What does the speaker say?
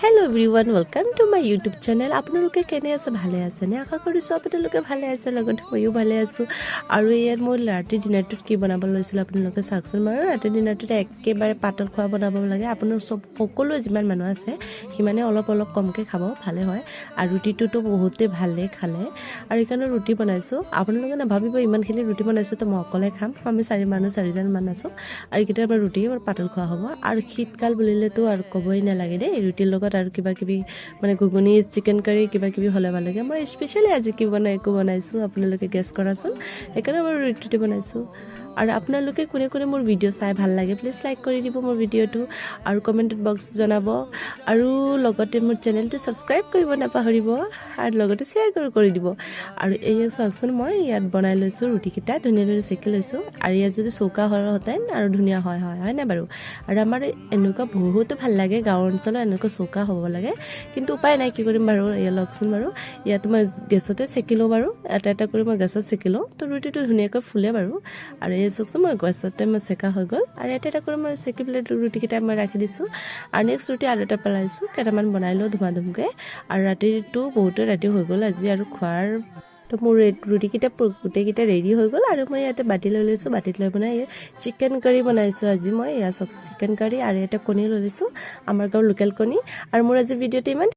Hello' everyone, welcome to my YouTube channel. আপোনালোকে কেনে আছে? ভালে আছেনে? আশা কৰিছোঁ আপোনালোকে ভালে আছে, লগতে ময়ো ভালে আছোঁ। আৰু ইয়াত মই ৰাতিৰ ডিনাৰটোত কি বনাব লৈছিলোঁ আপোনালোকে চাওকচোন বাৰু। ৰাতিৰ ডিনাৰটোত একেবাৰে পাতল খোৱা বনাব লাগে। আপোনাৰ সকলোৱে যিমান মানুহ আছে সিমানে অলপ অলপ কমকৈ খাব, ভালে হয়। আৰু ৰুটিটোতো বহুতেই ভালে খালে, আৰু সেইকাৰণে ৰুটি বনাইছোঁ। আপোনালোকে নাভাবিব ইমানখিনি ৰুটি বনাইছোঁ তো মই অকলে খাম। আমি চাৰিজনমান আছোঁ, আৰু এইকেইটা আমাৰ ৰুটি পাতল খোৱা হ'ব। আৰু শীতকাল বুলিলেতো আৰু ক'বই নালাগে দেই, ৰুটিৰ লগত আৰু কিবা কিবি মানে ঘুগুনি, চিকেন কাৰী কিবা কিবি হ'লে ভাল লাগে। মই স্পেচিয়েলি আজি কি বনাইছোঁ আপোনালোকে গেছ কৰাচোন। সেইকাৰণে মই ৰুটি বনাইছোঁ। আৰু আপোনালোকে কোনে কোনে মোৰ ভিডিঅ' চাই ভাল লাগে প্লিজ লাইক কৰি দিব মোৰ ভিডিঅ'টো, আৰু কমেণ্টত বক্স জনাব, আৰু লগতে মোৰ চেনেলটো ছাবস্ক্ৰাইব কৰিব নাপাহৰিব, আৰু লগতে শ্বেয়াৰ কৰি দিব। আৰু এয়া চাওকচোন, মই ইয়াত বনাই লৈছোঁ ৰুটিকেইটা, ধুনীয়া চেকি লৈছোঁ। আৰু ইয়াত যদি চৌকা হলহেঁতেন আৰু ধুনীয়া হয় নাই বাৰু। আৰু আমাৰ এনেকুৱা বহুতো ভাল লাগে, গাঁও অঞ্চলত এনেকুৱা চৌকা হ'ব লাগে, কিন্তু উপায় নাই, কি কৰিম বাৰু। এয়া লওকচোন বাৰু, ইয়াত মই গেছতে চেকি লওঁ বাৰু, এটা এটা কৰি মই গেছত চেকি লওঁ, তো ৰুটিটো ধুনীয়াকৈ ফুলে বাৰু। আৰু এই চাওকচোন, মই গেছতে চেকা হৈ গ'ল, আৰু এটা এটা কৰি মই চেকি পেলাই ৰুটিকেইটা মই ৰাখি দিছোঁ। আৰু নেক্সট ৰুটি আৰু এটা পেলাইছোঁ, কেইটামান বনাই লওঁ ধুমা-ধুমকৈ। আৰু ৰাতিটো বহুতে ৰাতি হৈ গ'ল আজি, আৰু খোৱাৰ তো মোৰ ৰুটিকেইটা গোটেইকেইটা ৰেডি হৈ গ'ল। আৰু মই ইয়াতে বাতি লৈ লৈছোঁ, বাতিত লৈ পেলাই চিকেন কাৰী বনাইছোঁ আজি মই। এয়া চাওক চিকেন কাৰী, আৰু এটা কণী লৈ লৈছোঁ, আমাৰ গাঁৱৰ লোকেল কণী। আৰু মোৰ আজি ভিডিঅ'টো ইমান